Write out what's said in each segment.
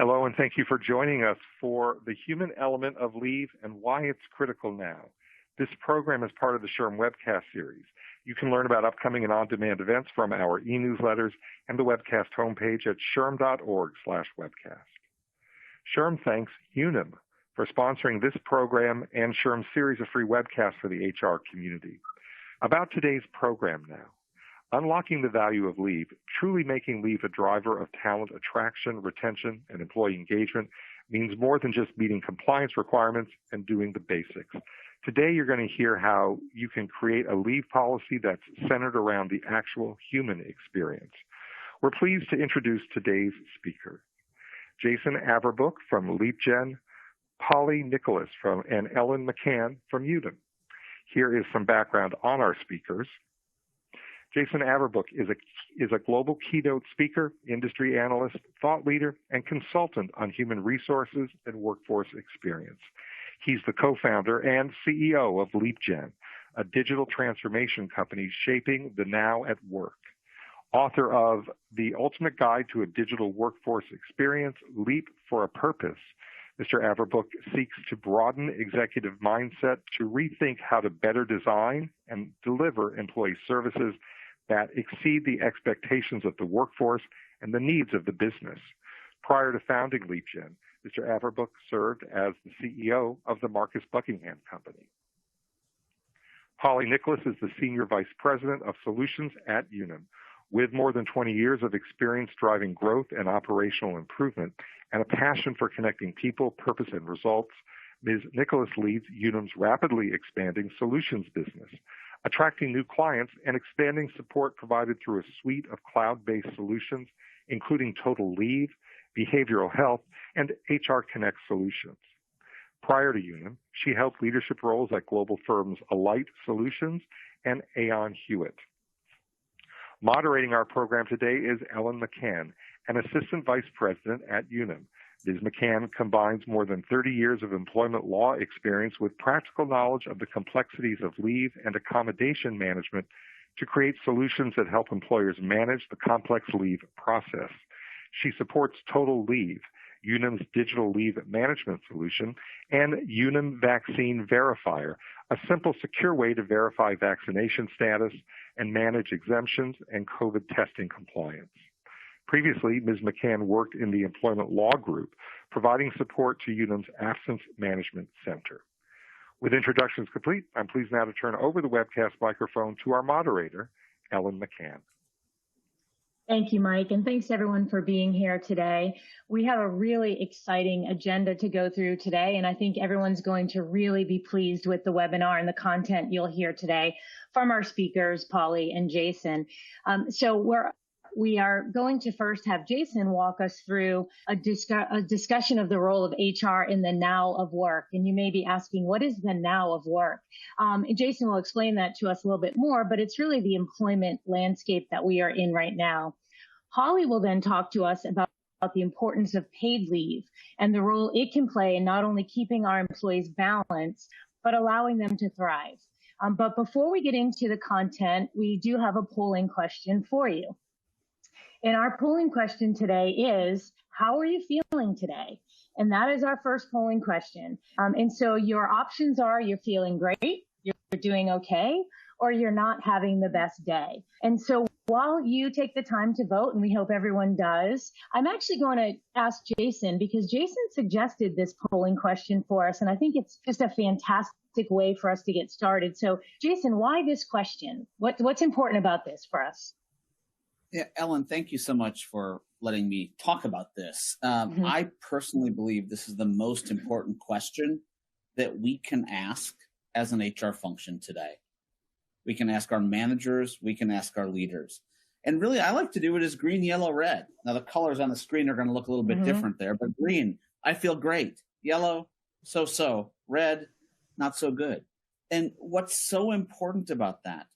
Hello, and thank you for joining us for the human element of leave and why it's critical now. This program is part of the SHRM webcast series. You can learn about upcoming and on-demand events from our e-newsletters and the webcast homepage at shrm.org/webcast. SHRM thanks Unum for sponsoring this program and SHRM's series of free webcasts for the HR community. About today's program now. Unlocking the value of leave, truly making leave a driver of talent attraction, retention, and employee engagement means more than just meeting compliance requirements and doing the basics. Today, you're going to hear how you can create a leave policy that's centered around the actual human experience. We're pleased to introduce today's speaker, Jason Averbook from Leapgen, Polly Nicholas and Ellen McCann from Unum. Here is some background on our speakers. Jason Averbook is a global keynote speaker, industry analyst, thought leader, and consultant on human resources and workforce experience. He's the co-founder and CEO of Leapgen, a digital transformation company shaping the now at work. Author of The Ultimate Guide to a Digital Workforce Experience, Leap for a Purpose, Mr. Averbook seeks to broaden executive mindset to rethink how to better design and deliver employee services that exceed the expectations of the workforce and the needs of the business. Prior to founding Leapgen, Mr. Averbook served as the CEO of the Marcus Buckingham Company. Polly Nicholas is the Senior Vice President of Solutions at Unum. With more than 20 years of experience driving growth and operational improvement and a passion for connecting people, purpose, and results, Ms. Nicholas leads Unum's rapidly expanding solutions business, attracting new clients and expanding support provided through a suite of cloud-based solutions, including Total Leave, behavioral health, and HR Connect solutions. Prior to Unum, she held leadership roles at global firms Alight Solutions and Aon Hewitt. Moderating our program today is Ellen McCann, an Assistant Vice President at Unum. Ms. McCann combines more than 30 years of employment law experience with practical knowledge of the complexities of leave and accommodation management to create solutions that help employers manage the complex leave process. She supports Total Leave, Unum's digital leave management solution, and Unum Vaccine Verifier, a simple, secure way to verify vaccination status and manage exemptions and COVID testing compliance. Previously, Ms. McCann worked in the Employment Law Group, providing support to Unum's Absence Management Center. With introductions complete, I'm pleased now to turn over the webcast microphone to our moderator, Ellen McCann. Thank you, Mike, and thanks everyone for being here today. We have a really exciting agenda to go through today, and I think everyone's going to really be pleased with the webinar and the content you'll hear today from our speakers, Polly and Jason. We are going to first have Jason walk us through a discussion of the role of HR in the now of work. And you may be asking, what is the now of work? Jason will explain that to us a little bit more, but it's really the employment landscape that we are in right now. Polly will then talk to us about the importance of paid leave and the role it can play in not only keeping our employees balanced, but allowing them to thrive. But before we get into the content, we do have a polling question for you. And our polling question today is, how are you feeling today? And that is our first polling question. And so your options are, you're feeling great, you're doing okay, or you're not having the best day. And so while you take the time to vote, and we hope everyone does, I'm actually going to ask Jason, because Jason suggested this polling question for us, and I think it's just a fantastic way for us to get started. So Jason, why this question? What's important about this for us? Yeah, Ellen, thank you so much for letting me talk about this. I personally believe this is the most important question that we can ask as an HR function today. We can ask our managers, we can ask our leaders. And really, I like to do it as green, yellow, red. Now, the colors on the screen are going to look a little bit different there, but green, I feel great. Yellow, so-so. Red, not so good. And what's so important about that,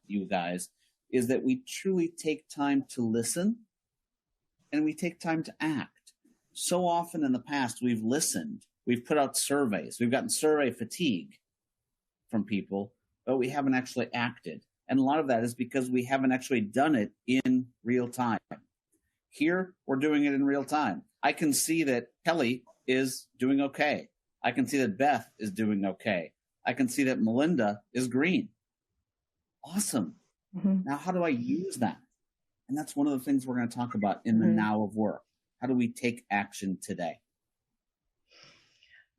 you guys, is that we truly take time to listen and we take time to act. So often in the past, we've listened, we've put out surveys, we've gotten survey fatigue from people, but we haven't actually acted. And a lot of that is because we haven't actually done it in real time. Here, we're doing it in real time. I can see that Kelly is doing okay. I can see that Beth is doing okay. I can see that Melinda is green. Awesome. Now, how do I use that? And that's one of the things we're going to talk about in the now of work. How do we take action today?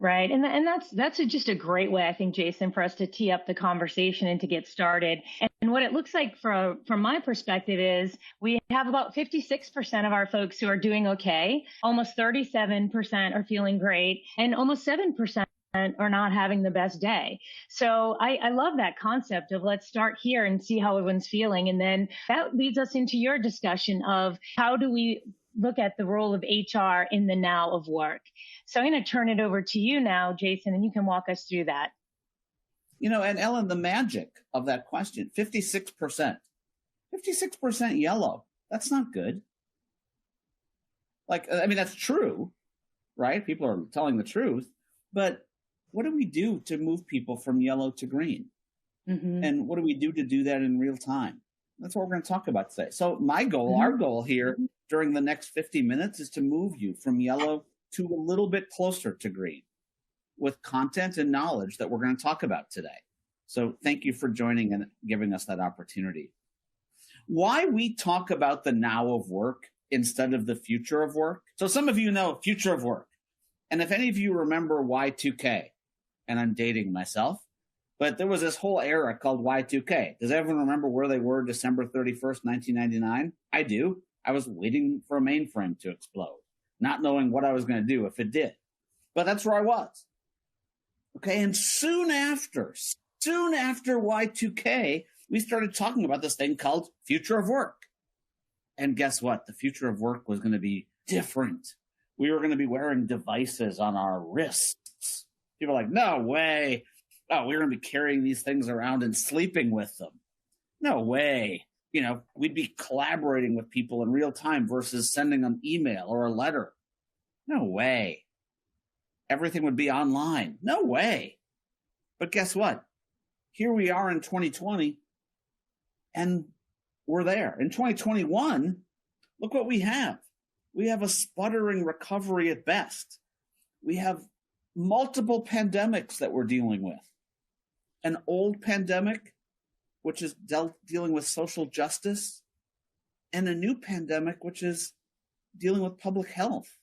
Right. And that's just a great way, I think, Jason, for us to tee up the conversation and to get started. And what it looks like from my perspective is we have about 56% of our folks who are doing okay, almost 37% are feeling great, and almost 7% are not having the best day. So I love that concept of let's start here and see how everyone's feeling. And then that leads us into your discussion of how do we look at the role of HR in the now of work. So I'm going to turn it over to you now, Jason, and you can walk us through that. You know, and Ellen, the magic of that question, 56%. 56% yellow. That's not good. Like, I mean, that's true, right? People are telling the truth. But what do we do to move people from yellow to green? And what do we do to do that in real time? That's what we're going to talk about today. So my goal, our goal here during the next 50 minutes is to move you from yellow to a little bit closer to green with content and knowledge that we're going to talk about today. So thank you for joining and giving us that opportunity. Why we talk about the now of work instead of the future of work. So some of you know future of work. And if any of you remember Y2K, and I'm dating myself, but there was this whole era called Y2K. Does everyone remember where they were December 31st, 1999? I do. I was waiting for a mainframe to explode, not knowing what I was going to do if it did. But that's where I was. Okay, and soon after Y2K, we started talking about this thing called future of work. And guess what? The future of work was going to be different. We were going to be wearing devices on our wrists. People are like, no way. Oh, we're going to be carrying these things around and sleeping with them. No way. You know, we'd be collaborating with people in real time versus sending them email or a letter. No way. Everything would be online. No way. But guess what? Here we are in 2020, and we're there. In 2021, look what we have. We have a sputtering recovery at best. We have multiple pandemics that we're dealing with. An old pandemic, which is dealing with social justice, and a new pandemic, which is dealing with public health.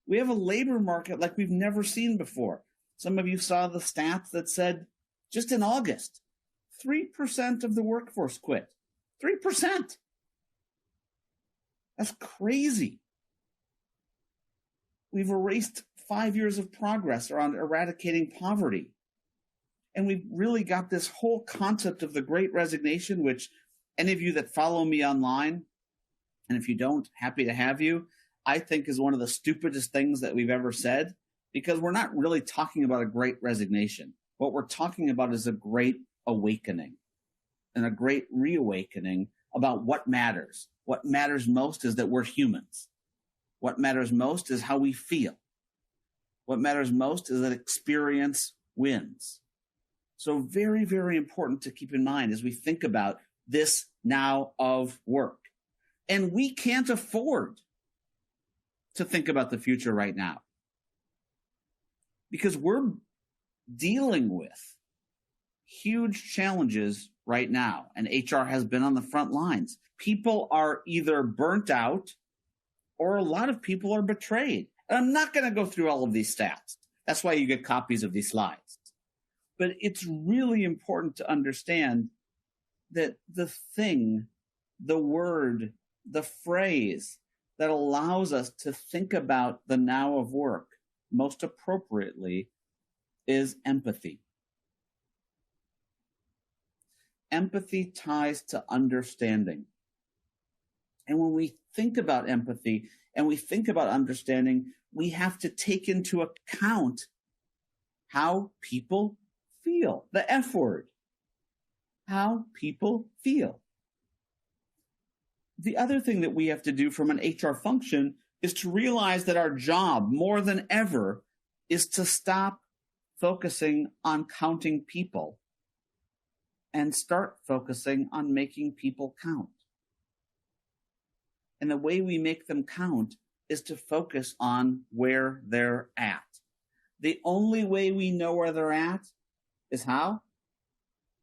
We have a labor market like we've never seen before. Some of you saw the stats that said just in August, 3% of the workforce quit. 3%. That's crazy. We've erased 5 years of progress around eradicating poverty. And we've really got this whole concept of the Great Resignation, which any of you that follow me online, and if you don't, happy to have you, I think is one of the stupidest things that we've ever said, because we're not really talking about a great resignation. What we're talking about is a great awakening and a great reawakening about what matters. What matters most is that we're humans. What matters most is how we feel. What matters most is that experience wins. So very, very important to keep in mind as we think about this now of work. And we can't afford to think about the future right now, because we're dealing with huge challenges right now, and HR has been on the front lines. People are either burnt out or a lot of people are betrayed. And I'm not going to go through all of these stats. That's why you get copies of these slides. But it's really important to understand that the thing, the word, the phrase that allows us to think about the now of work most appropriately is empathy. Empathy ties to understanding. And when we think about empathy and we think about understanding, we have to take into account how people feel. The F word. How people feel. The other thing that we have to do from an HR function is to realize that our job, more than ever, is to stop focusing on counting people and start focusing on making people count. And the way we make them count is to focus on where they're at. The only way we know where they're at is how?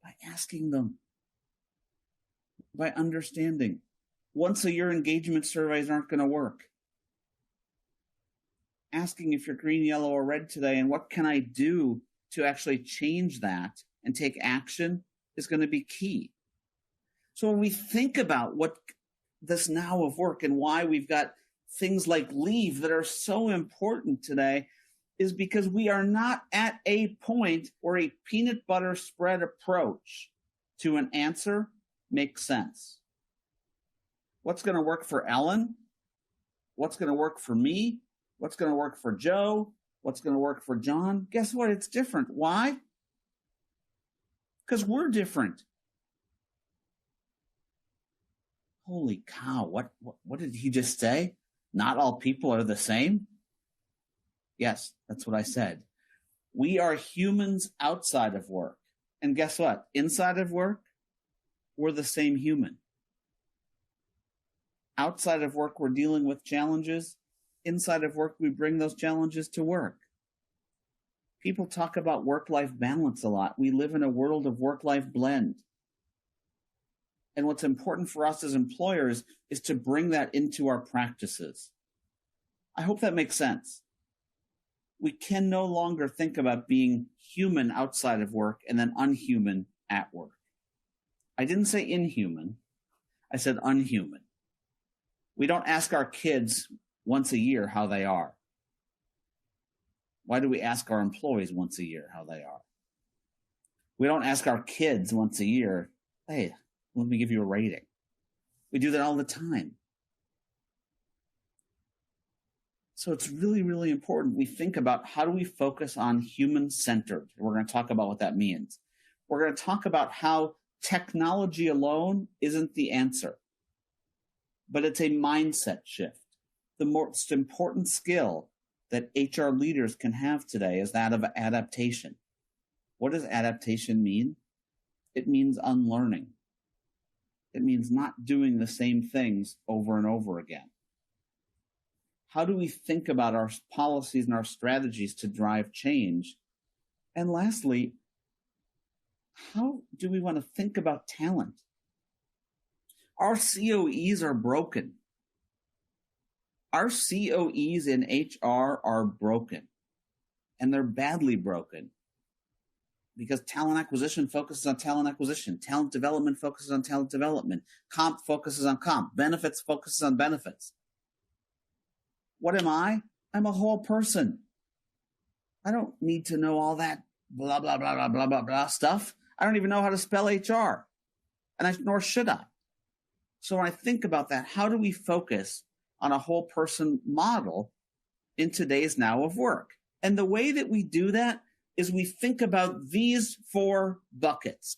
By asking them, by understanding. Once a year engagement surveys aren't going to work. Asking if you're green, yellow, or red today, and what can I do to actually change that and take action is going to be key. So when we think about what this now of work and why we've got things like leave that are so important today is because we are not at a point where a peanut butter spread approach to an answer makes sense. What's going to work for Ellen? What's going to work for me? What's going to work for Joe? What's going to work for John? Guess what? It's different. Why? Because we're different. Holy cow, what did he just say? Not all people are the same? Yes, that's what I said. We are humans outside of work. And guess what? Inside of work, we're the same human. Outside of work, we're dealing with challenges. Inside of work, we bring those challenges to work. People talk about work-life balance a lot. We live in a world of work-life blend. And what's important for us as employers is to bring that into our practices. I hope that makes sense. We can no longer think about being human outside of work and then unhuman at work. I didn't say inhuman. I said unhuman. We don't ask our kids once a year how they are. Why do we ask our employees once a year how they are? We don't ask our kids once a year, hey, let me give you a rating. We do that all the time. So it's really, really important we think about how do we focus on human-centered. We're going to talk about what that means. We're going to talk about how technology alone isn't the answer, but it's a mindset shift. The most important skill that HR leaders can have today is that of adaptation. What does adaptation mean? It means unlearning. It means not doing the same things over and over again. How do we think about our policies and our strategies to drive change? And lastly, how do we want to think about talent? Our COEs are broken. Our COEs in HR are broken, and they're badly broken because talent acquisition focuses on talent acquisition, talent development focuses on talent development, comp focuses on comp, benefits focuses on benefits. What am I? I'm a whole person. I don't need to know all that blah, blah, blah, blah, blah, blah, blah stuff. I don't even know how to spell HR, nor should I. So when I think about that, how do we focus on a whole person model in today's now of work? And the way that we do that is we think about these 4 buckets.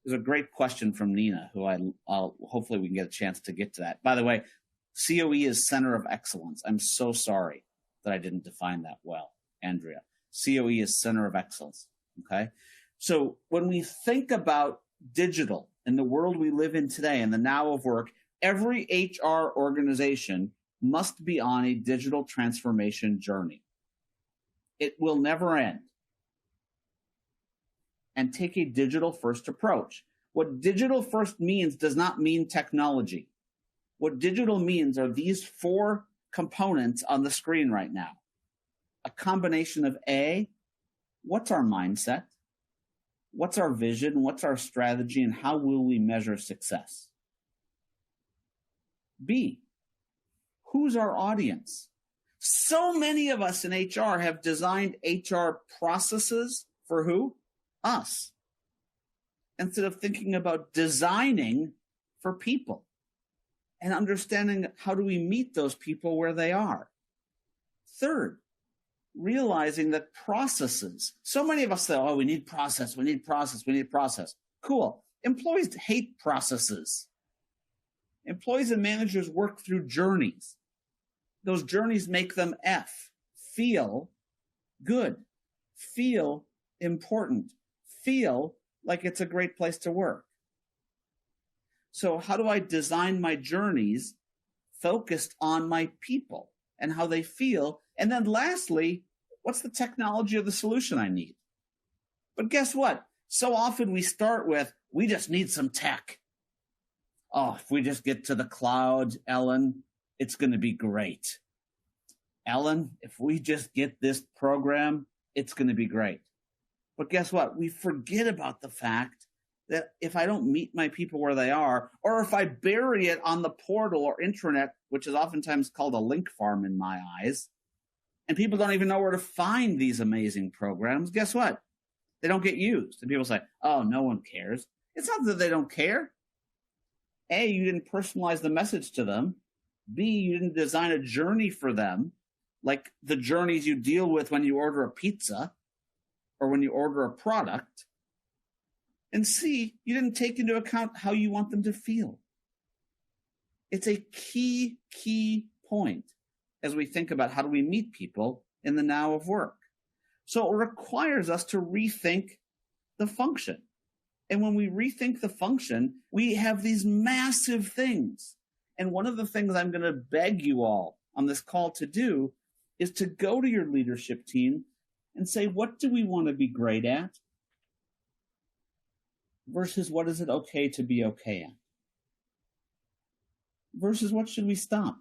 There's a great question from Nina, who I'll hopefully we can get a chance to get to that. By the way, COE is Center of Excellence. I'm so sorry that I didn't define that well, Andrea. COE is Center of Excellence, okay? So when we think about digital in the world we live in today, in the now of work, every HR organization must be on a digital transformation journey. It will never end. And take a digital-first approach. What digital-first means does not mean technology. What digital means are these 4 components on the screen right now. A combination of A, what's our mindset? What's our vision? What's our strategy? And how will we measure success? B, who's our audience? So many of us in HR have designed HR processes for who? Us. Instead of thinking about designing for people and understanding how do we meet those people where they are. Third, realizing that processes, so many of us say, oh, we need process, we need process, we need process. Cool. Employees hate processes. Employees and managers work through journeys. Those journeys make them feel good, feel important, feel like it's a great place to work. So how do I design my journeys focused on my people and how they feel? And then lastly, what's the technology or the solution I need? But guess what? So often we start with, we just need some tech. Oh, if we just get to the cloud, Ellen, it's going to be great. Ellen, if we just get this program, it's going to be great. But guess what? We forget about the fact that if I don't meet my people where they are, or if I bury it on the portal or intranet, which is oftentimes called a link farm in my eyes, and people don't even know where to find these amazing programs, guess what? They don't get used. And people say, oh, no one cares. It's not that they don't care. A, you didn't personalize the message to them. B, you didn't design a journey for them, like the journeys you deal with when you order a pizza or when you order a product. And C, you didn't take into account how you want them to feel. It's a key point as we think about how do we meet people in the now of work. So it requires us to rethink the function. And when we rethink the function, we have these massive things. And one of the things I'm going to beg you all on this call to do is to go to your leadership team and say, what do we want to be great at? Versus what is it okay to be okay at? Versus what should we stop?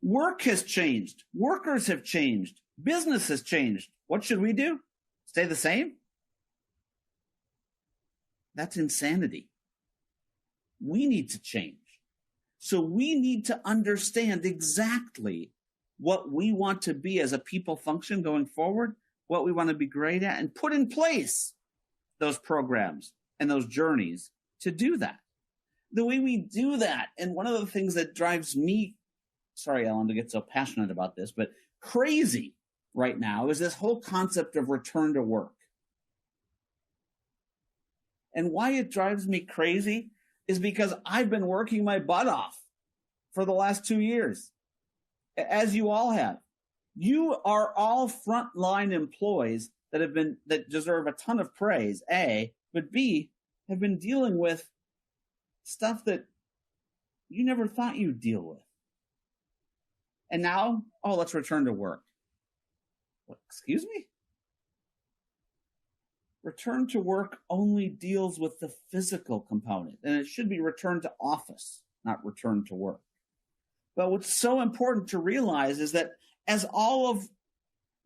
Work has changed. Workers have changed. Business has changed. What should we do? Stay the same? That's insanity. We need to change. So we need to understand exactly what we want to be as a people function going forward, what we want to be great at, and put in place those programs and those journeys to do that. The way we do that, and one of the things that drives me, sorry, Ellen, to get so passionate about this, but crazy right now is this whole concept of return to work. And why it drives me crazy is because I've been working my butt off for the last 2 years, as you all have. You are all frontline employees that deserve a ton of praise, A, but B, have been dealing with stuff that you never thought you'd deal with. And now, oh, let's return to work. What, excuse me? Return to work only deals with the physical component, and it should be return to office, not return to work. But what's so important to realize is that as all of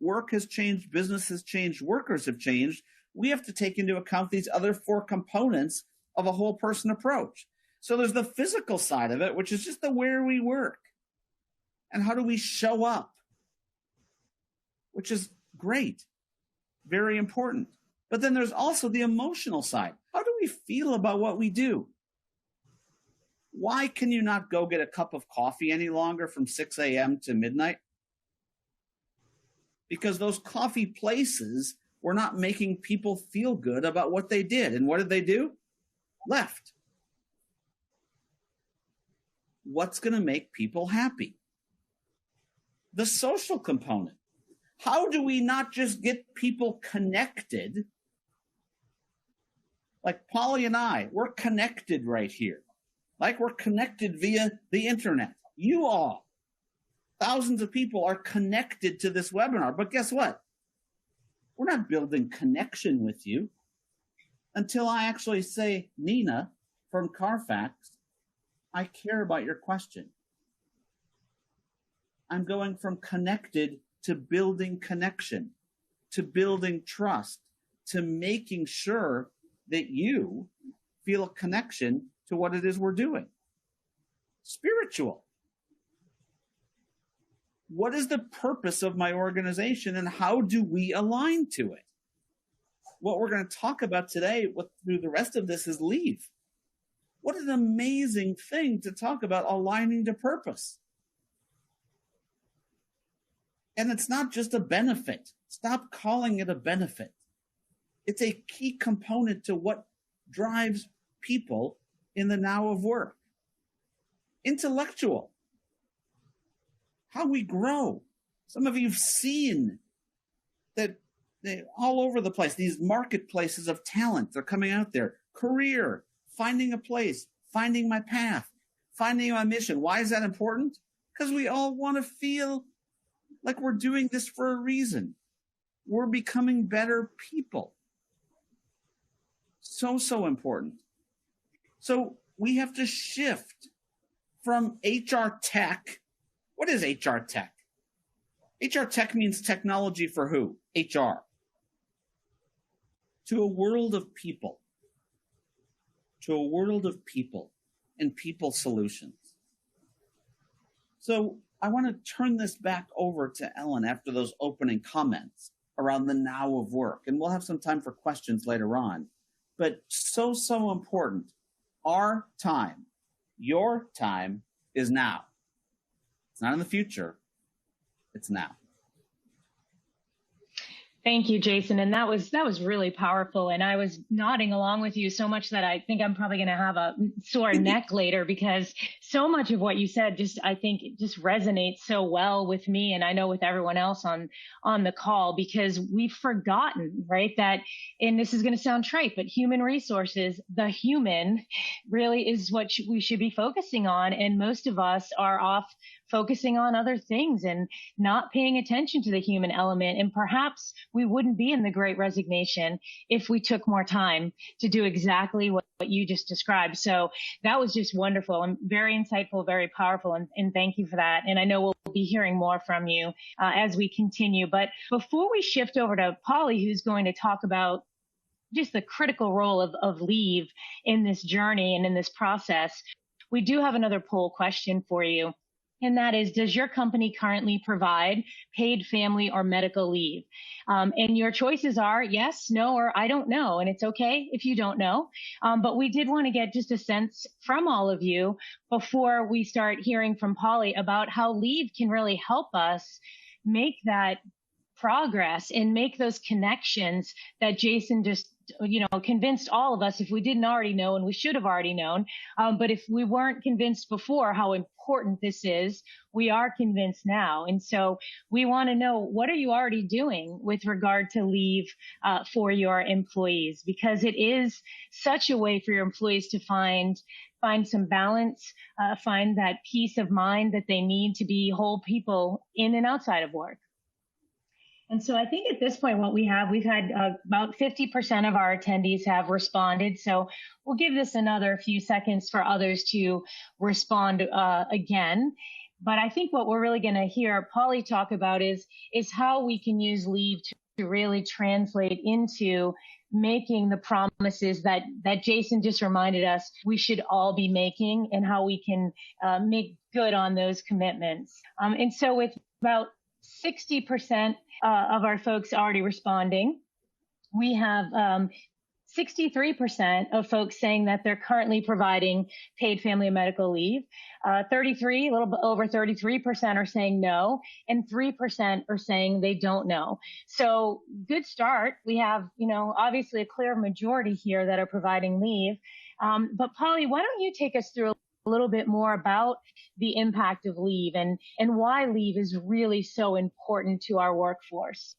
work has changed, business has changed, workers have changed, we have to take into account these other 4 components of a whole person approach. So there's the physical side of it, which is just the where we work and how do we show up, which is great, very important. But then there's also the emotional side. How do we feel about what we do? Why can you not go get a cup of coffee any longer from 6 a.m. to midnight? Because those coffee places were not making people feel good about what they did. And what did they do? Left. What's going to make people happy? The social component. How do we not just get people connected? Like Polly and I, we're connected right here. Like we're connected via the internet. You all, thousands of people are connected to this webinar. But guess what? We're not building connection with you until I actually say, Nina from Carfax, I care about your question. I'm going from connected to building connection, to building trust, to making sure that you feel a connection to what it is we're doing. Spiritual. What is the purpose of my organization and how do we align to it? What we're going to talk about today through the rest of this is leave. What an amazing thing to talk about aligning to purpose. And it's not just a benefit. Stop calling it a benefit. It's a key component to what drives people in the now of work. Intellectual. How we grow. Some of you have seen that all over the place, these marketplaces of talent, they're coming out there. career, finding a place, finding my path, finding my mission. Why is that important? Because we all want to feel like we're doing this for a reason. We're becoming better people. So important. So we have to shift from HR tech. What is HR tech? HR tech means technology for who? HR. To a world of people. To a world of people and people solutions. So I want to turn this back over to Ellen after those opening comments around the now of work. And we'll have some time for questions later on. But so important. Our time, your time is now. It's not in the future. It's now. Thank you, Jason. And that was really powerful. And I was nodding along with you so much that I think I'm probably going to have a sore neck later, because so much of what you said I think it just resonates so well with me. And I know with everyone else on the call, because we've forgotten, right, that, and this is going to sound trite, but human resources, the human really is what we should be focusing on. And most of us are off focusing on other things and not paying attention to the human element. And perhaps we wouldn't be in the Great Resignation if we took more time to do exactly what you just described. So that was just wonderful and very insightful, very powerful. And thank you for that. And I know we'll be hearing more from you as we continue. But before we shift over to Polly, who's going to talk about just the critical role of leave in this journey and in this process, we do have another poll question for you. And that is, does your company currently provide paid family or medical leave? And your choices are yes, no, or I don't know. And it's okay if you don't know. But we did want to get just a sense from all of you before we start hearing from Polly about how leave can really help us make that progress and make those connections that Jason just convinced all of us, if we didn't already know, and we should have already known. But if we weren't convinced before how important this is, we are convinced now. And so we want to know, what are you already doing with regard to leave for your employees? Because it is such a way for your employees to find some balance, find that peace of mind that they need to be whole people in and outside of work. And so I think at this point, we've had about 50% of our attendees have responded. So we'll give this another few seconds for others to respond again. But I think what we're really going to hear Polly talk about is how we can use leave to really translate into making the promises that Jason just reminded us we should all be making, and how we can make good on those commitments. And so with about 60% of our folks already responding, we have 63% of folks saying that they're currently providing paid family and medical leave. 33, a little bit over 33% are saying no, and 3% are saying they don't know. So good start. We have, obviously a clear majority here that are providing leave. But Polly, why don't you take us through a little bit more about the impact of leave and why leave is really so important to our workforce.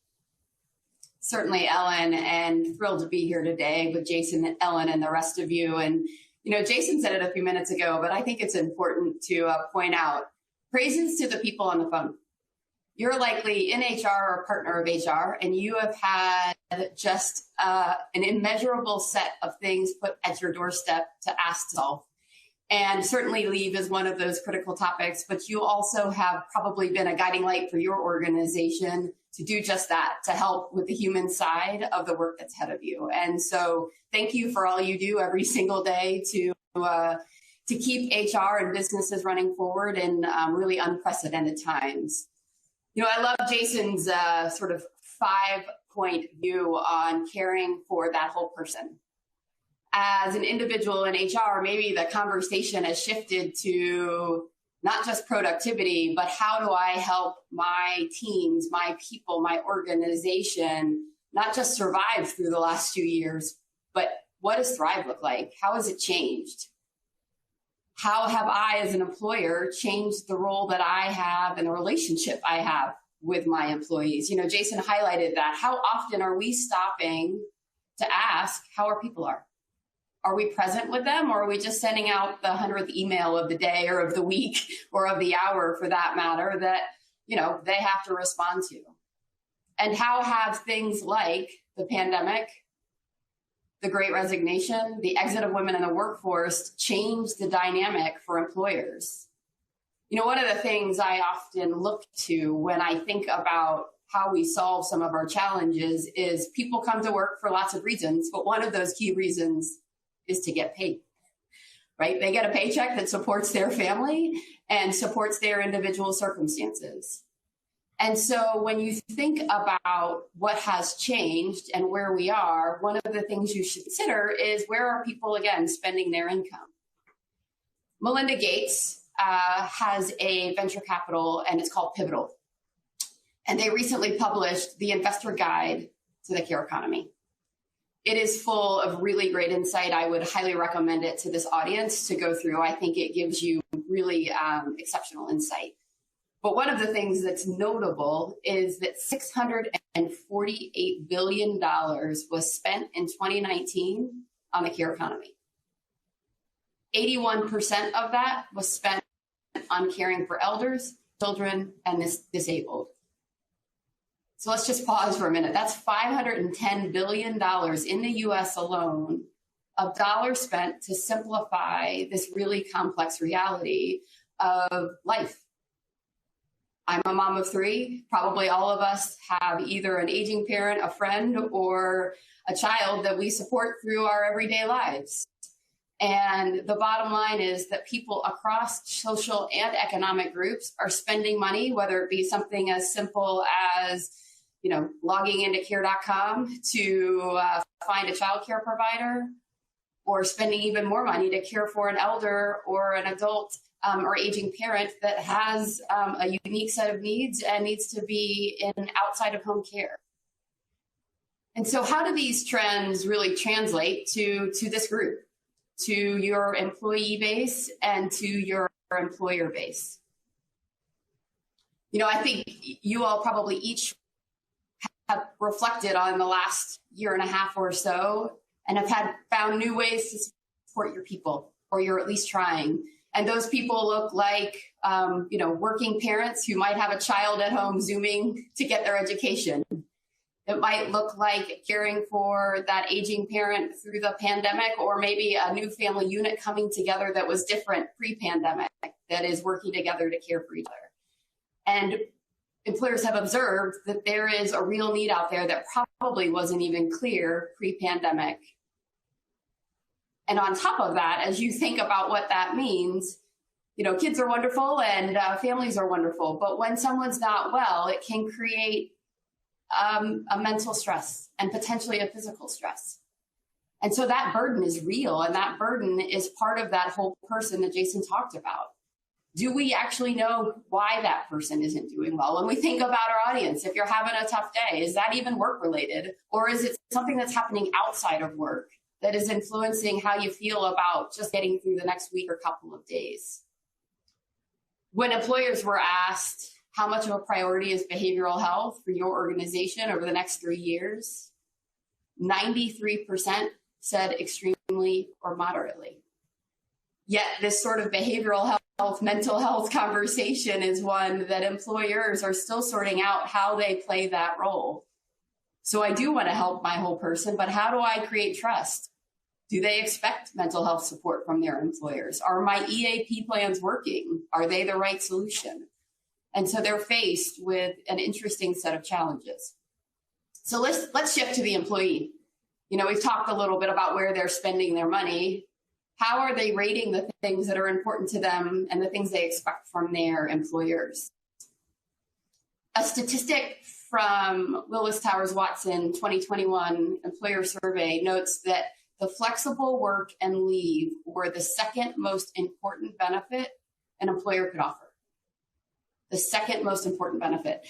Certainly, Ellen, and thrilled to be here today with Jason, Ellen, and the rest of you. And, Jason said it a few minutes ago, but I think it's important to point out praises to the people on the phone. You're likely in HR or a partner of HR, and you have had just an immeasurable set of things put at your doorstep to ask to solve. And certainly leave is one of those critical topics, but you also have probably been a guiding light for your organization to do just that, to help with the human side of the work that's ahead of you. And so thank you for all you do every single day to keep HR and businesses running forward in really unprecedented times. I love Jason's sort of 5-point view on caring for that whole person. As an individual in HR, maybe the conversation has shifted to not just productivity, but how do I help my teams, my people, my organization, not just survive through the last few years, but what does Thrive look like? How has it changed? How have I, as an employer, changed the role that I have and the relationship I have with my employees? Jason highlighted that. How often are we stopping to ask how our people are? Are we present with them, or are we just sending out the 100th email of the day or of the week or of the hour, for that matter, that, they have to respond to? And how have things like the pandemic, the Great Resignation, the exit of women in the workforce changed the dynamic for employers? One of the things I often look to when I think about how we solve some of our challenges is people come to work for lots of reasons, but one of those key reasons is to get paid, right? They get a paycheck that supports their family and supports their individual circumstances. And so when you think about what has changed and where we are, one of the things you should consider is, where are people, again, spending their income? Melinda Gates has a venture capital, and it's called Pivotal. And they recently published the Investor Guide to the Care Economy. It is full of really great insight. I would highly recommend it to this audience to go through. I think it gives you really exceptional insight. But one of the things that's notable is that $648 billion was spent in 2019 on the care economy. 81% of that was spent on caring for elders, children, and disabled. So let's just pause for a minute. That's $510 billion in the US alone of dollars spent to simplify this really complex reality of life. I'm a mom of three. Probably all of us have either an aging parent, a friend, or a child that we support through our everyday lives. And the bottom line is that people across social and economic groups are spending money, whether it be something as simple as, logging into care.com to find a childcare provider, or spending even more money to care for an elder or an adult or aging parent that has a unique set of needs and needs to be in outside of home care. And so how do these trends really translate to this group, to your employee base and to your employer base? I think you all probably each have reflected on the last year and a half or so and have found new ways to support your people, or you're at least trying. And those people look like, working parents who might have a child at home Zooming to get their education. It might look like caring for that aging parent through the pandemic, or maybe a new family unit coming together that was different pre-pandemic, that is working together to care for each other. And employers have observed that there is a real need out there that probably wasn't even clear pre-pandemic. And on top of that, as you think about what that means, kids are wonderful and families are wonderful, but when someone's not well, it can create a mental stress and potentially a physical stress. And so that burden is real, and that burden is part of that whole person that Jason talked about. Do we actually know why that person isn't doing well? When we think about our audience, if you're having a tough day, is that even work-related? Or is it something that's happening outside of work that is influencing how you feel about just getting through the next week or couple of days? When employers were asked how much of a priority is behavioral health for your organization over the next 3 years, 93% said extremely or moderately. Yet this sort of behavioral health, mental health conversation is one that employers are still sorting out how they play that role. So I do want to help my whole person, but how do I create trust? Do they expect mental health support from their employers? Are my EAP plans working? Are they the right solution? And so they're faced with an interesting set of challenges. So let's shift to the employee. We've talked a little bit about where they're spending their money. How are they rating the things that are important to them and the things they expect from their employers? A statistic from Willis Towers Watson 2021 employer survey notes that the flexible work and leave were the second most important benefit an employer could offer. The second most important benefit.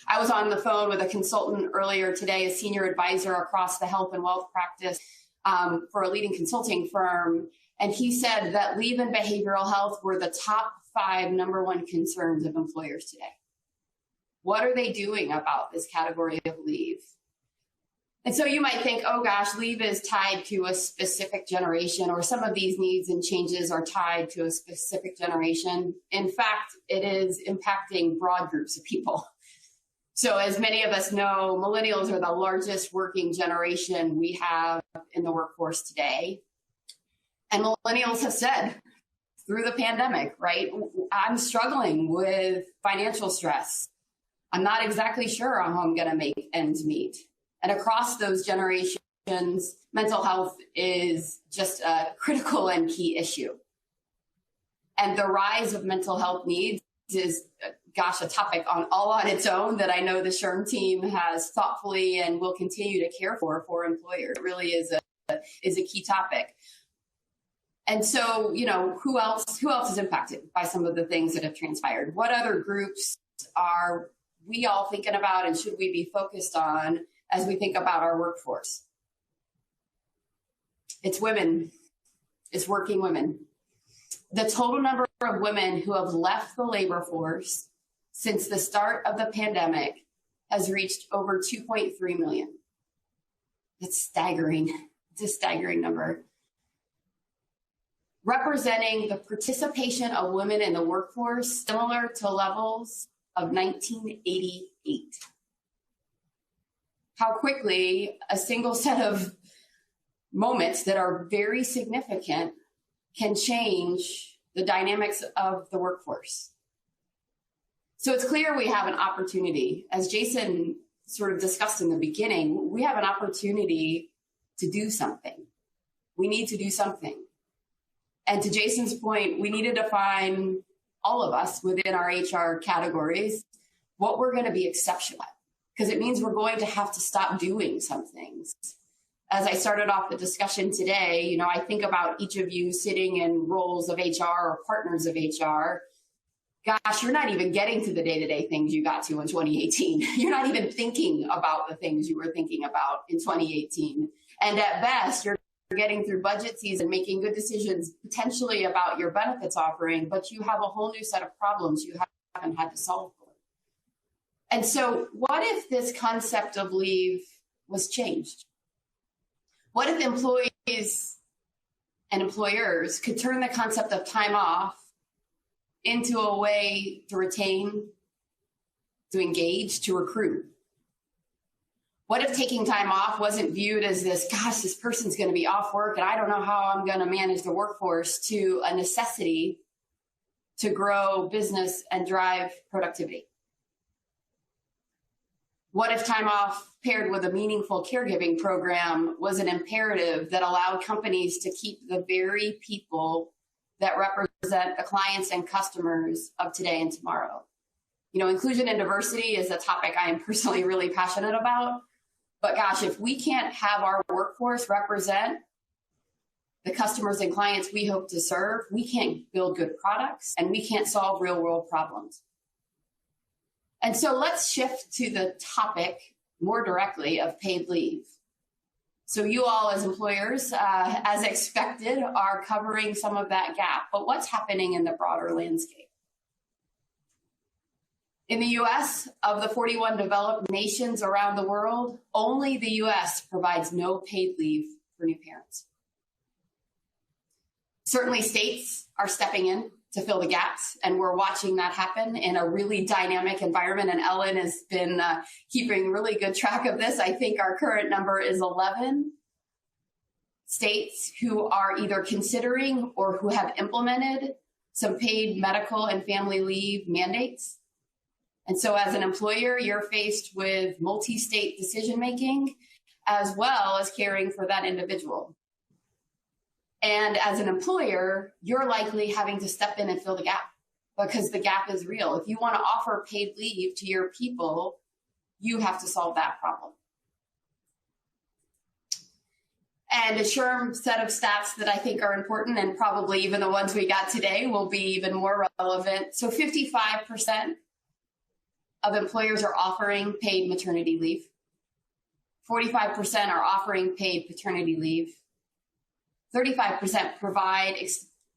I was on the phone with a consultant earlier today, a senior advisor across the health and wealth practice for a leading consulting firm. And he said that leave and behavioral health were the top 5 number one concerns of employers today. What are they doing about this category of leave? And so you might think, oh gosh, leave is tied to a specific generation, or some of these needs and changes are tied to a specific generation. In fact, it is impacting broad groups of people. So as many of us know, millennials are the largest working generation we have in the workforce today. And millennials have said through the pandemic, right, I'm struggling with financial stress. I'm not exactly sure how I'm going to make ends meet. And across those generations, mental health is just a critical and key issue. And the rise of mental health needs is, a topic all on its own that I know the SHRM team has thoughtfully and will continue to care for employers. It really is a key topic. And so, who else is impacted by some of the things that have transpired? What other groups are we all thinking about, and should we be focused on as we think about our workforce? It's women. It's working women. The total number of women who have left the labor force since the start of the pandemic has reached over 2.3 million. It's staggering. It's a staggering number. Representing the participation of women in the workforce similar to levels of 1988. How quickly a single set of moments that are very significant can change the dynamics of the workforce. So it's clear we have an opportunity. As Jason sort of discussed in the beginning, we have an opportunity to do something. We need to do something. And to Jason's point, we need to define, all of us within our HR categories, what we're going to be exceptional at, because it means we're going to have to stop doing some things. As I started off the discussion today, I think about each of you sitting in roles of HR or partners of HR. Gosh, you're not even getting to the day-to-day things you got to in 2018. You're not even thinking about the things you were thinking about in 2018. And at best, you're getting through budget season, making good decisions potentially about your benefits offering, but you have a whole new set of problems you haven't had to solve for. And so what if this concept of leave was changed? What if employees and employers could turn the concept of time off into a way to retain, to engage, to recruit? What if taking time off wasn't viewed as this person's going to be off work and I don't know how I'm going to manage the workforce, to a necessity to grow business and drive productivity? What if time off paired with a meaningful caregiving program was an imperative that allowed companies to keep the very people that represent the clients and customers of today and tomorrow? Inclusion and diversity is a topic I am personally really passionate about. But gosh, if we can't have our workforce represent the customers and clients we hope to serve, we can't build good products and we can't solve real world problems. And so let's shift to the topic more directly of paid leave. So you all as employers, as expected, are covering some of that gap. But what's happening in the broader landscape? In the US, of the 41 developed nations around the world, only the US provides no paid leave for new parents. Certainly states are stepping in to fill the gaps, and we're watching that happen in a really dynamic environment. And Ellen has been keeping really good track of this. I think our current number is 11 states who are either considering or who have implemented some paid medical and family leave mandates. And so as an employer, you're faced with multi-state decision-making as well as caring for that individual. And as an employer, you're likely having to step in and fill the gap because the gap is real. If you want to offer paid leave to your people, you have to solve that problem. And a SHRM set of stats that I think are important, and probably even the ones we got today will be even more relevant. So 55% of employers are offering paid maternity leave. 45% are offering paid paternity leave. 35% provide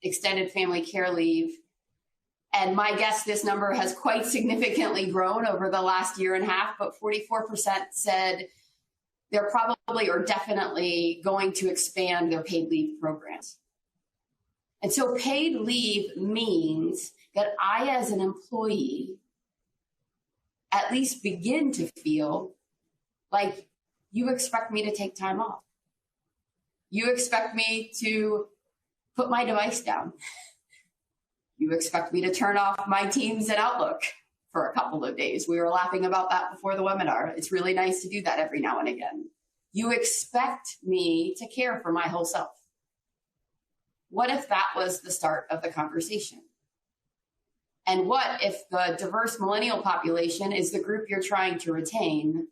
extended family care leave. And my guess, this number has quite significantly grown over the last year and a half, but 44% said they're probably or definitely going to expand their paid leave programs. And so paid leave means that I, as an employee, at least begin to feel like you expect me to take time off. You expect me to put my device down. You expect me to turn off my Teams and Outlook for a couple of days. We were laughing about that before the webinar. It's really nice to do that every now and again. You expect me to care for my whole self. What if that was the start of the conversation? And what if the diverse millennial population is the group you're trying to retain?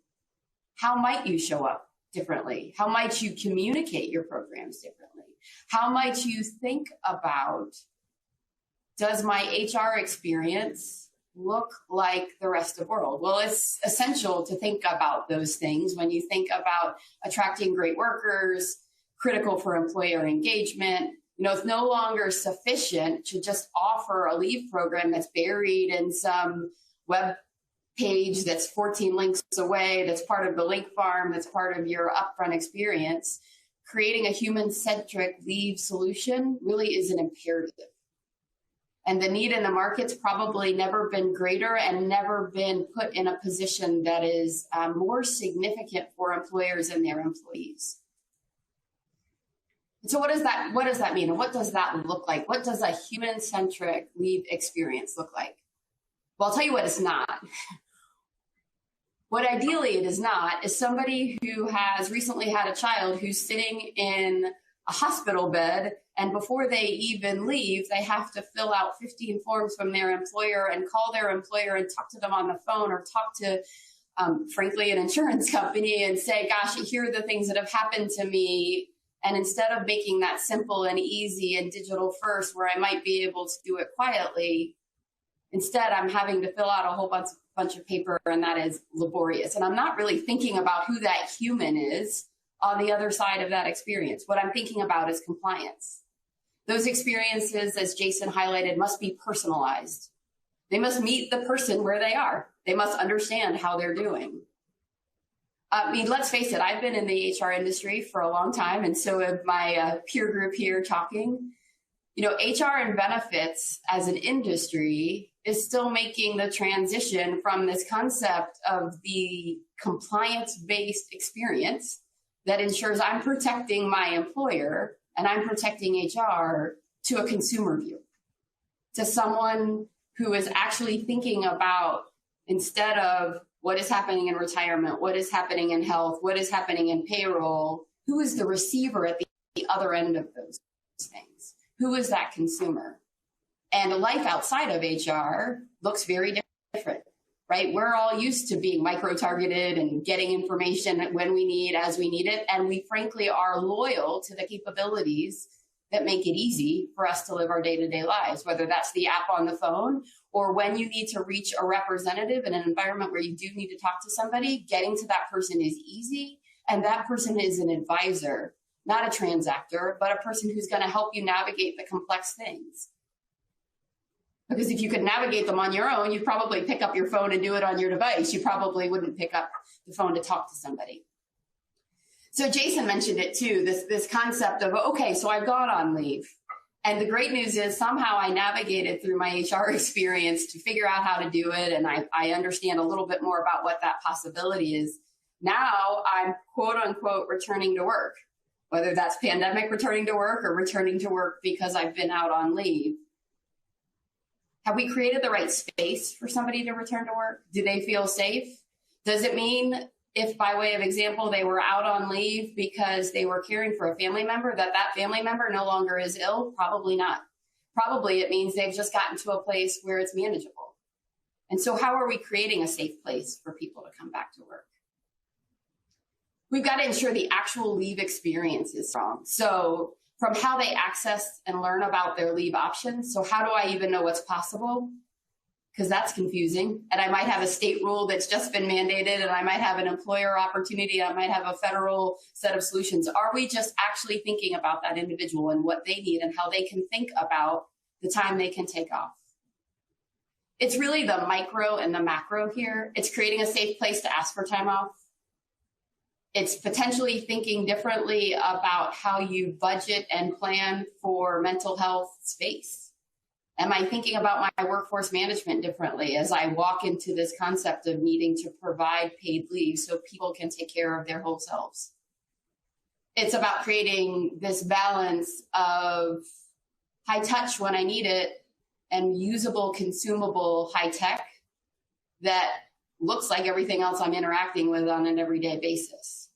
How might you show up differently? How might you communicate your programs differently? How might you think about, does my HR experience look like the rest of the world? Well, it's essential to think about those things when you think about attracting great workers, critical for employer engagement. You know, it's no longer sufficient to just offer a leave program that's buried in some web page that's 14 links away, that's part of the link farm, that's part of your upfront experience. Creating a human-centric leave solution really is an imperative. And the need in the market's probably never been greater and never been put in a position that is more significant for employers and their employees. So what does that mean? And what does that look like? What does a human-centric leave experience look like? Well, I'll tell you what it's not. What ideally it is not is somebody who has recently had a child who's sitting in a hospital bed, and before they even leave, they have to fill out 15 forms from their employer and call their employer and talk to them on the phone or talk to, frankly, an insurance company and say, gosh, here are the things that have happened to me. And instead of making that simple and easy and digital first, where I might be able to do it quietly, instead I'm having to fill out a whole bunch of paper, and that is laborious. And I'm not really thinking about who that human is on the other side of that experience. What I'm thinking about is compliance. Those experiences, as Jason highlighted, must be personalized. They must meet the person where they are. They must understand how they're doing. I mean, let's face it, I've been in the HR industry for a long time, and so have my peer group here talking. You know, HR and benefits as an industry is still making the transition from this concept of the compliance-based experience that ensures I'm protecting my employer and I'm protecting HR to a consumer view, to someone who is actually thinking about, instead of what is happening in retirement, what is happening in health, what is happening in payroll, who is the receiver at the other end of those things? Who is that consumer? And life outside of HR looks very different, right? We're all used to being micro-targeted and getting information when we need, as we need it. And we frankly are loyal to the capabilities that make it easy for us to live our day-to-day lives, whether that's the app on the phone or when you need to reach a representative in an environment where you do need to talk to somebody, getting to that person is easy. And that person is an advisor, not a transactor, but a person who's going to help you navigate the complex things. Because if you could navigate them on your own, you'd probably pick up your phone and do it on your device. You probably wouldn't pick up the phone to talk to somebody. So Jason mentioned it too, this concept of, okay, so I've gone on leave. And the great news is somehow I navigated through my HR experience to figure out how to do it. And I understand a little bit more about what that possibility is. Now I'm quote unquote returning to work, whether that's pandemic returning to work or returning to work because I've been out on leave. Have we created the right space for somebody to return to work? Do they feel safe? Does it mean if, by way of example, they were out on leave because they were caring for a family member, that family member no longer is ill? Probably not. Probably it means they've just gotten to a place where it's manageable. And so how are we creating a safe place for people to come back to work? We've got to ensure the actual leave experience is strong. So from how they access and learn about their leave options. So how do I even know what's possible? Because that's confusing. And I might have a state rule that's just been mandated, and I might have an employer opportunity. I might have a federal set of solutions. Are we just actually thinking about that individual and what they need and how they can think about the time they can take off? It's really the micro and the macro here. It's creating a safe place to ask for time off. It's potentially thinking differently about how you budget and plan for mental health space. Am I thinking about my workforce management differently as I walk into this concept of needing to provide paid leave so people can take care of their whole selves? It's about creating this balance of high touch when I need it and usable, consumable high tech that looks like everything else I'm interacting with on an everyday basis.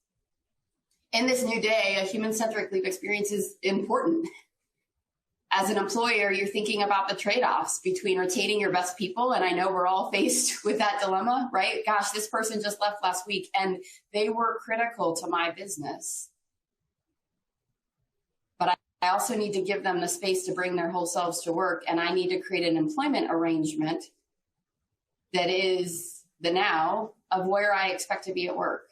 In this new day, a human-centric leave experience is important. As an employer, you're thinking about the trade-offs between retaining your best people, and I know we're all faced with that dilemma, right? Gosh, this person just left last week, and they were critical to my business. But I also need to give them the space to bring their whole selves to work, and I need to create an employment arrangement that is the now of where I expect to be at work.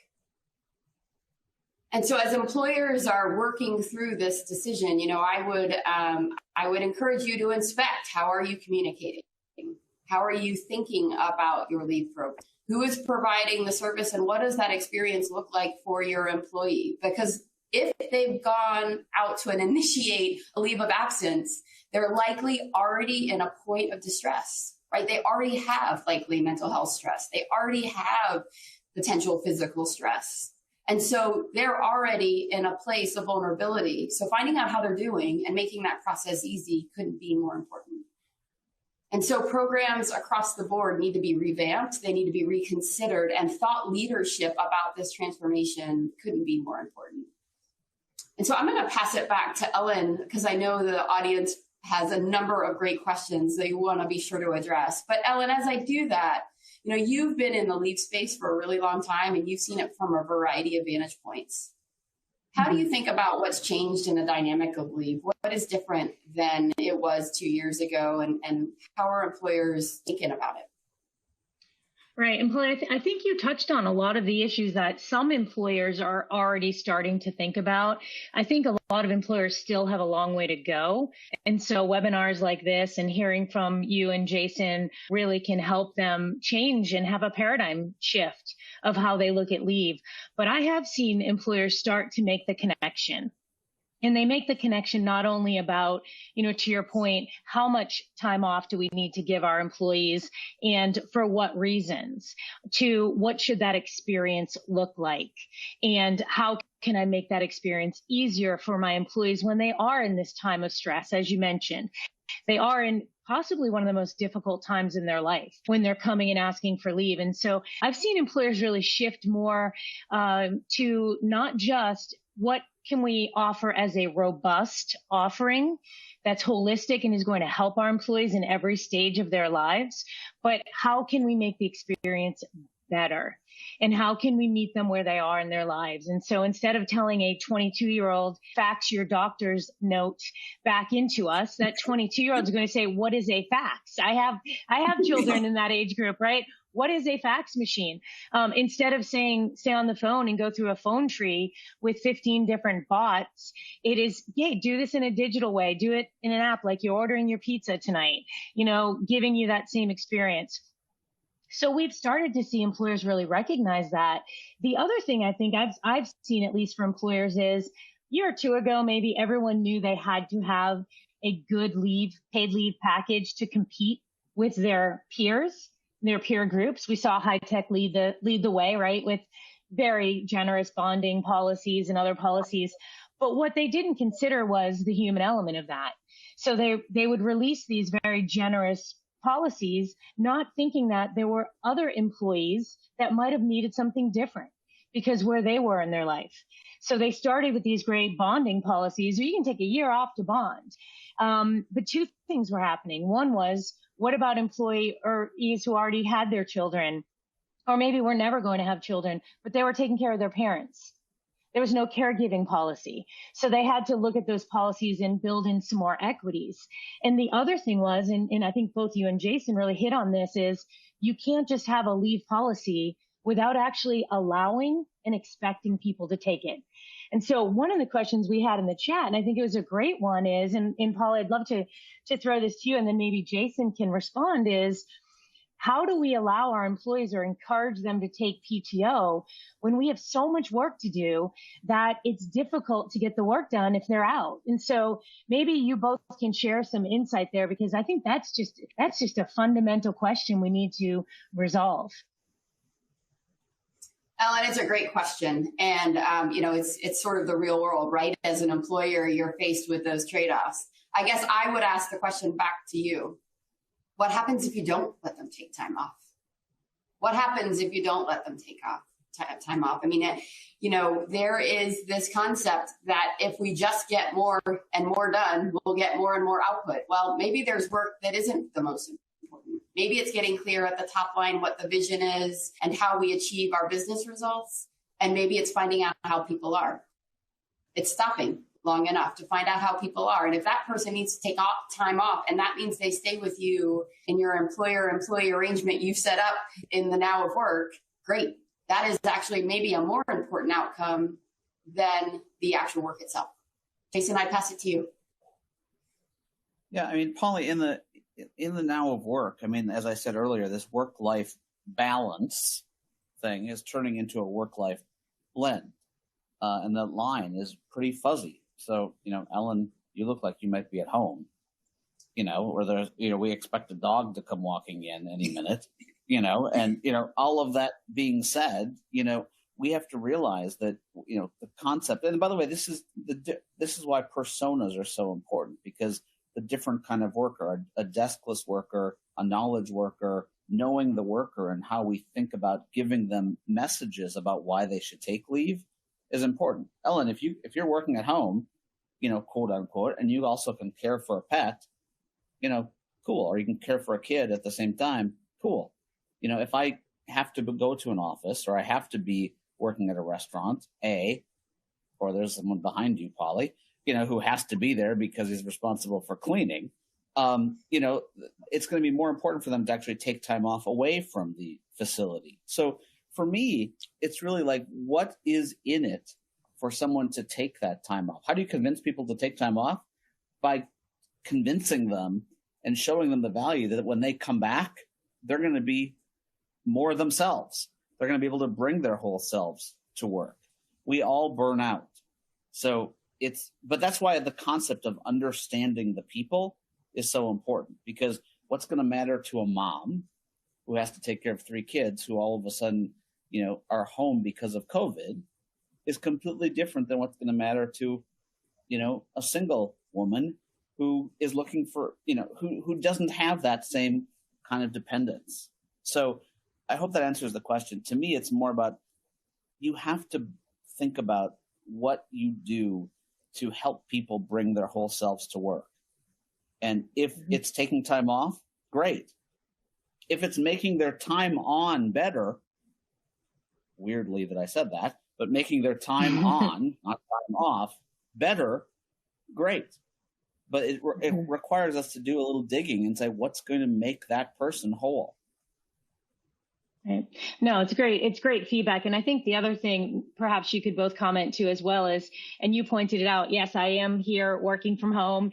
And so as employers are working through this decision, I would encourage you to inspect. How are you communicating? How are you thinking about your leave program? Who is providing the service, and what does that experience look like for your employee? Because if they've gone out to initiate a leave of absence, they're likely already in a point of distress, right? They already have likely mental health stress. They already have potential physical stress. And so they're already in a place of vulnerability. So finding out how they're doing and making that process easy couldn't be more important. And so programs across the board need to be revamped. They need to be reconsidered, and thought leadership about this transformation couldn't be more important. And so I'm going to pass it back to Ellen, because I know the audience has a number of great questions that you want to be sure to address. But Ellen, as I do that, you've been in the leave space for a really long time, and you've seen it from a variety of vantage points. How do you think about what's changed in the dynamic of leave? What is different than it was 2 years ago, and how are employers thinking about it? Right. And I think you touched on a lot of the issues that some employers are already starting to think about. I think a lot of employers still have a long way to go. And so webinars like this and hearing from you and Jason really can help them change and have a paradigm shift of how they look at leave. But I have seen employers start to make the connection. And they make the connection not only about, to your point, how much time off do we need to give our employees and for what reasons, to what should that experience look like, and how can I make that experience easier for my employees when they are in this time of stress, as you mentioned. They are in possibly one of the most difficult times in their life when they're coming and asking for leave. And so I've seen employers really shift more to not just what can we offer as a robust offering that's holistic and is going to help our employees in every stage of their lives, but how can we make the experience better? And how can we meet them where they are in their lives? And so instead of telling a 22-year-old, fax your doctor's note back into us, that 22-year-old is going to say, what is a fax? I have children in that age group, right? What is a fax machine? Instead of saying, stay on the phone and go through a phone tree with 15 different bots, it is, do this in a digital way. Do it in an app like you're ordering your pizza tonight, giving you that same experience. So we've started to see employers really recognize that. The other thing I think I've seen, at least for employers, is a year or two ago, maybe everyone knew they had to have a good paid leave package to compete with their peers, their peer groups. We saw high tech lead the way, right, with very generous bonding policies and other policies. But what they didn't consider was the human element of that. So they would release these very generous policies, not thinking that there were other employees that might have needed something different because where they were in their life. So they started with these great bonding policies where you can take a year off to bond. But two things were happening. One was, what about employees who already had their children, or maybe were never going to have children, but they were taking care of their parents? There was no caregiving policy. So they had to look at those policies and build in some more equities. And the other thing was, and I think both you and Jason really hit on this, is you can't just have a leave policy without actually allowing and expecting people to take it. And so one of the questions we had in the chat, and I think it was a great one, is, and Paul, I'd love to throw this to you, and then maybe Jason can respond, is how do we allow our employees or encourage them to take PTO when we have so much work to do that it's difficult to get the work done if they're out? And so maybe you both can share some insight there, because I think that's just a fundamental question we need to resolve. Ellen, it's a great question. And, it's sort of the real world, right? As an employer, you're faced with those trade-offs. I guess I would ask the question back to you. What happens if you don't let them take time off? What happens if you don't let them take time off? I mean, there is this concept that if we just get more and more done, we'll get more and more output. Well, maybe there's work that isn't the most important. Maybe it's getting clear at the top line what the vision is and how we achieve our business results. And maybe it's finding out how people are. It's stopping long enough to find out how people are. And if that person needs to take time off, and that means they stay with you in your employer-employee arrangement you've set up in the now of work, great. That is actually maybe a more important outcome than the actual work itself. Jason, I pass it to you. Yeah, I mean, Polly, in the now of work, I mean, as I said earlier, this work-life balance thing is turning into a work-life blend. And the line is pretty fuzzy. So, Ellen, you look like you might be at home, or there's, we expect a dog to come walking in any minute, and, all of that being said, we have to realize that, the concept, and by the way, this is why personas are so important, because the different kind of worker, a deskless worker, a knowledge worker, knowing the worker and how we think about giving them messages about why they should take leave is important. Ellen, if you're working at home, quote unquote, and you also can care for a pet, cool. Or you can care for a kid at the same time, cool. If I have to go to an office or I have to be working at a restaurant, or there's someone behind you, Polly, who has to be there because he's responsible for cleaning, it's going to be more important for them to actually take time off away from the facility. So for me, it's really like, what is in it for someone to take that time off? How do you convince people to take time off? By convincing them and showing them the value that when they come back, they're going to be more themselves. They're going to be able to bring their whole selves to work. We all burn out. But that's why the concept of understanding the people is so important, because what's going to matter to a mom who has to take care of 3 kids who all of a sudden, are home because of COVID is completely different than what's going to matter to, a single woman who is looking for, who doesn't have that same kind of dependence. So I hope that answers the question. To me, it's more about, you have to think about what you do to help people bring their whole selves to work. And if it's taking time off, great. If it's making their time on better, weirdly that I said that, but making their time on, not time off, better, great. But it requires us to do a little digging and say, what's going to make that person whole? Right. No, it's great. It's great feedback. And I think the other thing perhaps you could both comment to as well is, and you pointed it out, yes, I am here working from home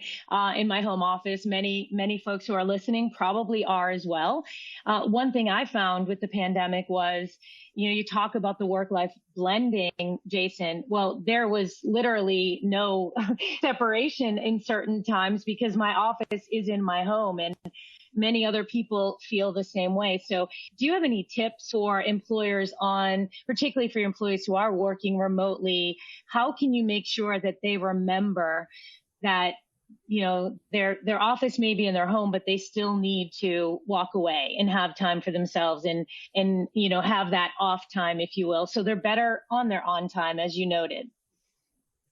in my home office. Many folks who are listening probably are as well. One thing I found with the pandemic was, you talk about the work-life blending, Jason. Well, there was literally no separation in certain times because my office is in my home, and many other people feel the same way. So do you have any tips for employers on, particularly for your employees who are working remotely, how can you make sure that they remember that, their office may be in their home, but they still need to walk away and have time for themselves and have that off time, if you will. So they're better on their on time, as you noted.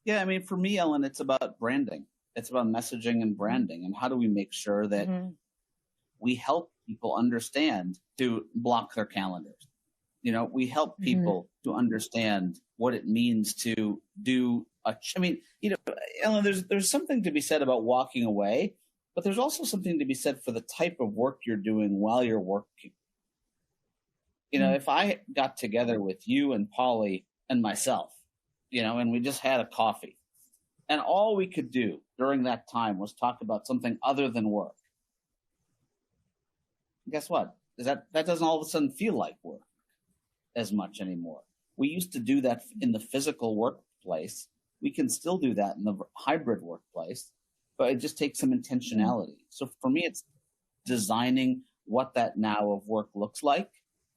Yeah. I mean, for me, Ellen, it's about branding. It's about messaging and branding. And how do we make sure that we help people understand to block their calendars? We help people to understand what it means to do Ellen, there's something to be said about walking away, but there's also something to be said for the type of work you're doing while you're working. If I got together with you and Polly and myself, and we just had a coffee, and all we could do during that time was talk about something other than work, guess what? is that doesn't all of a sudden feel like work as much anymore. We used to do that in the physical workplace. We can still do that in the hybrid workplace, but it just takes some intentionality. So for me, it's designing what that now of work looks like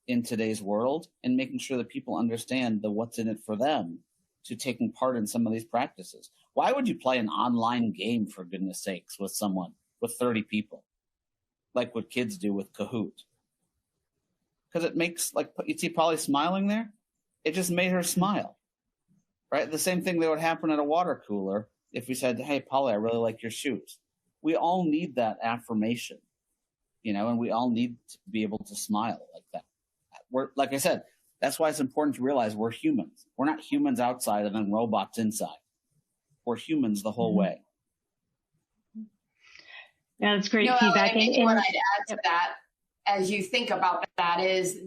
in today's world and making sure that people understand the what's in it for them to taking part in some of these practices. Why would you play an online game, for goodness sakes, with someone, with 30 people, like what kids do with Kahoot? Because it makes, like, you see Polly smiling there? It just made her smile, right? The same thing that would happen at a water cooler if we said, hey, Polly, I really like your shoes. We all need that affirmation, and we all need to be able to smile like that. Like I said, that's why it's important to realize we're humans. We're not humans outside and then robots inside. We're humans the whole way. Yeah, that's great feedback. I think what I'd add to that, as you think about that, is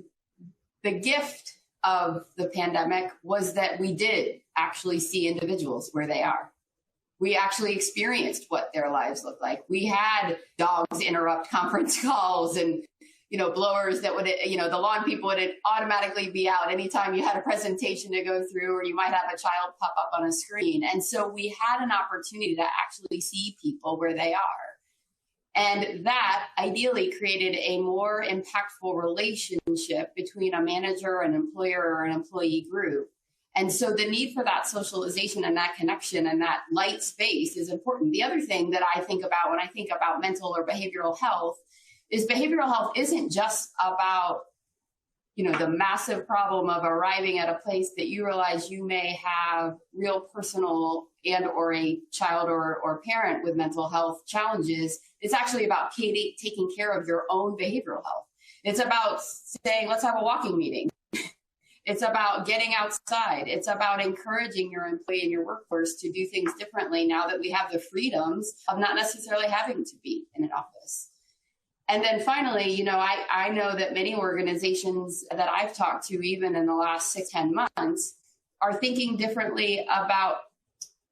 the gift of the pandemic was that we did actually see individuals where they are. We actually experienced what their lives look like. We had dogs interrupt conference calls and, blowers that would, the lawn people would automatically be out anytime you had a presentation to go through, or you might have a child pop up on a screen. And so we had an opportunity to actually see people where they are. And that ideally created a more impactful relationship between a manager, an employer, or an employee group. And so the need for that socialization and that connection and that light space is important. The other thing that I think about when I think about mental or behavioral health is behavioral health isn't just about, the massive problem of arriving at a place that you realize you may have real personal and or a child or parent with mental health challenges. It's actually about taking care of your own behavioral health. It's about saying, let's have a walking meeting. It's about getting outside. It's about encouraging your employee and your workforce to do things differently now that we have the freedoms of not necessarily having to be in an office. And then finally, I know that many organizations that I've talked to, even in the last 6-10 months, are thinking differently about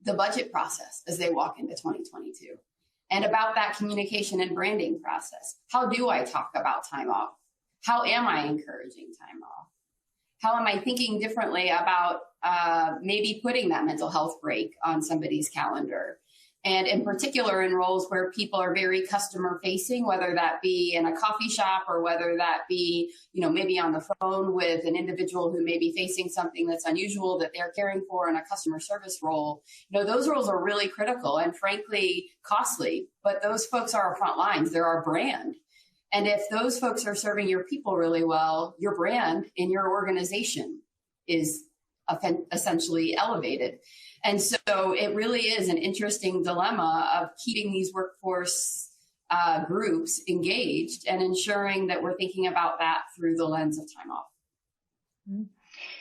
the budget process as they walk into 2022 and about that communication and branding process. How do I talk about time off? How am I encouraging time off? How am I thinking differently about maybe putting that mental health break on somebody's calendar? And in particular, in roles where people are very customer facing, whether that be in a coffee shop or whether that be, maybe on the phone with an individual who may be facing something that's unusual that they're caring for in a customer service role. Those roles are really critical and frankly costly, but those folks are our front lines. They're our brand. And if those folks are serving your people really well, your brand in your organization is essentially elevated. And so it really is an interesting dilemma of keeping these workforce groups engaged and ensuring that we're thinking about that through the lens of time off.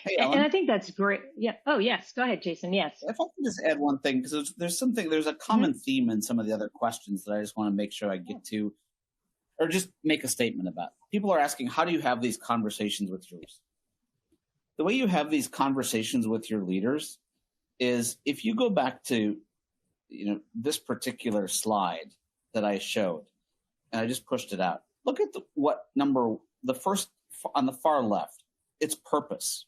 Hey, and I think that's great. Yeah. Oh, yes. Go ahead, Jason. Yes. If I can just add one thing, because there's a common theme in some of the other questions that I just want to make sure I get to, or just make a statement about. People are asking, how do you have these conversations with your leaders? The way you have these conversations with your leaders is if you go back to, this particular slide that I showed, and I just pushed it out. Look at the first on the far left. It's purpose.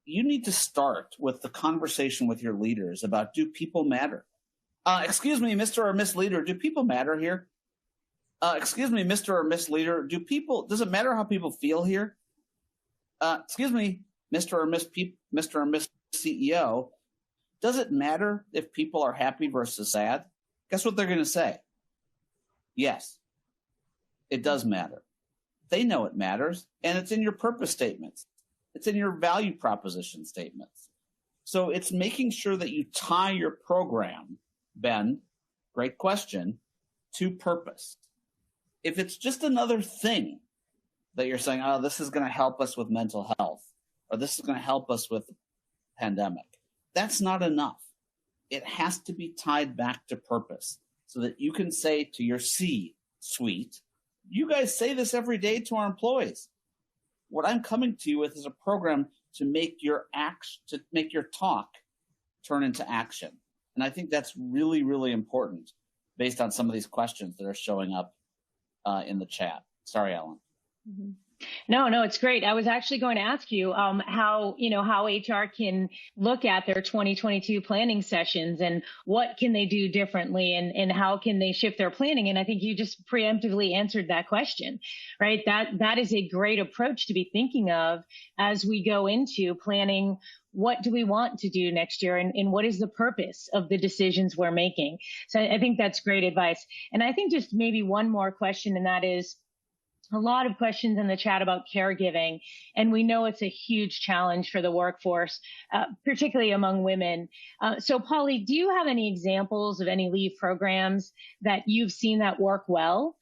You need to start with the conversation with your leaders about, do people matter? Excuse me, Mr. or Miss Leader, do people matter here? Excuse me, Mr. or Miss Leader, does it matter how people feel here? Excuse me, Mr. or Miss CEO, does it matter if people are happy versus sad? Guess what they're going to say? Yes, it does matter. They know it matters, and it's in your purpose statements. It's in your value proposition statements. So it's making sure that you tie your program, Ben, great question, to purpose. If it's just another thing that you're saying, oh, this is going to help us with mental health, or this is going to help us with the pandemic, that's not enough. It has to be tied back to purpose so that you can say to your C-suite, you guys say this every day to our employees. What I'm coming to you with is a program to make your talk turn into action. And I think that's really, really important based on some of these questions that are showing up in the chat. Sorry, Ellen. Mm-hmm. No, it's great. I was actually going to ask you how HR can look at their 2022 planning sessions and what can they do differently and how can they shift their planning. And I think you just preemptively answered that question, right? That is a great approach to be thinking of as we go into planning. What do we want to do next year? And what is the purpose of the decisions we're making? So I think that's great advice. And I think just maybe one more question, and that is, a lot of questions in the chat about caregiving, and we know it's a huge challenge for the workforce, particularly among women. So, Polly, do you have any examples of any leave programs that you've seen that work well,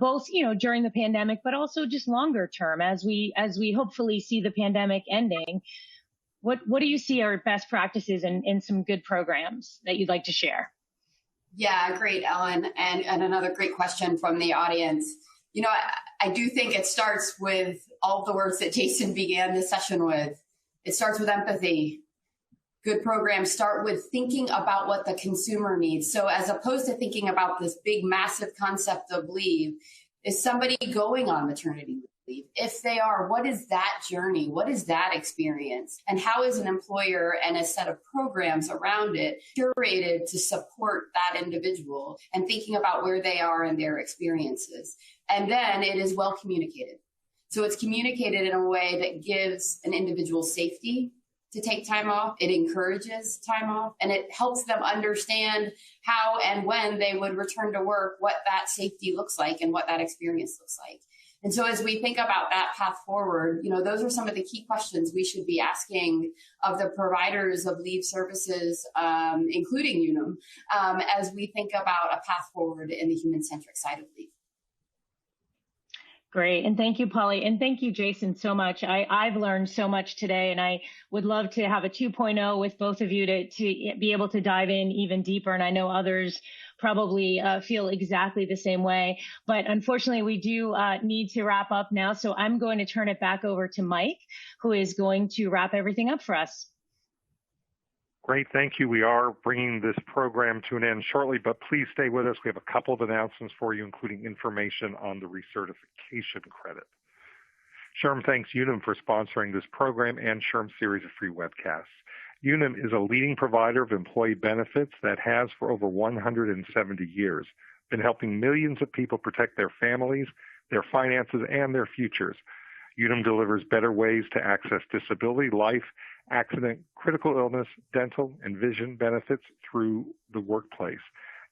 both during the pandemic, but also just longer term as we hopefully see the pandemic ending? What do you see are best practices and some good programs that you'd like to share? Yeah, great, Ellen, and another great question from the audience. I do think it starts with all the words that Jason began this session with. It starts with empathy. Good programs start with thinking about what the consumer needs. So as opposed to thinking about this big, massive concept of leave, is somebody going on maternity leave? If they are, what is that journey? What is that experience? And how is an employer and a set of programs around it curated to support that individual and thinking about where they are in their experiences? And then it is well communicated. So it's communicated in a way that gives an individual safety to take time off. It encourages time off, and it helps them understand how and when they would return to work, what that safety looks like and what that experience looks like. And so as we think about that path forward, those are some of the key questions we should be asking of the providers of leave services, including Unum, as we think about a path forward in the human-centric side of leave. Great. And thank you, Polly. And thank you, Jason, so much. I've learned so much today, and I would love to have a 2.0 with both of you to be able to dive in even deeper. And I know others probably feel exactly the same way. But unfortunately, we do need to wrap up now. So I'm going to turn it back over to Mike, who is going to wrap everything up for us. Great, thank you. We are bringing this program to an end shortly, but please stay with us. We have a couple of announcements for you, including information on the recertification credit. SHRM thanks Unum for sponsoring this program and SHRM's series of free webcasts. Unum is a leading provider of employee benefits that has for over 170 years been helping millions of people protect their families, their finances, and their futures. Unum delivers better ways to access disability, life, accident, critical illness, dental, and vision benefits through the workplace.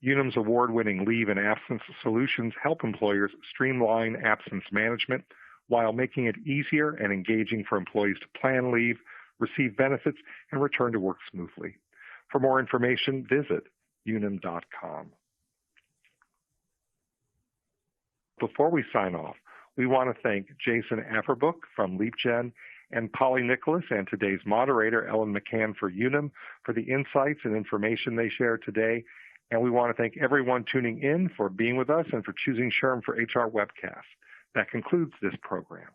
Unum's award-winning leave and absence solutions help employers streamline absence management while making it easier and engaging for employees to plan leave, receive benefits, and return to work smoothly. For more information, visit unum.com. Before we sign off, we want to thank Jason Averbook from Leapgen and Polly Nicholas and today's moderator, Ellen McCann for Unum, for the insights and information they shared today. And we want to thank everyone tuning in for being with us and for choosing SHRM for HR Webcast. That concludes this program.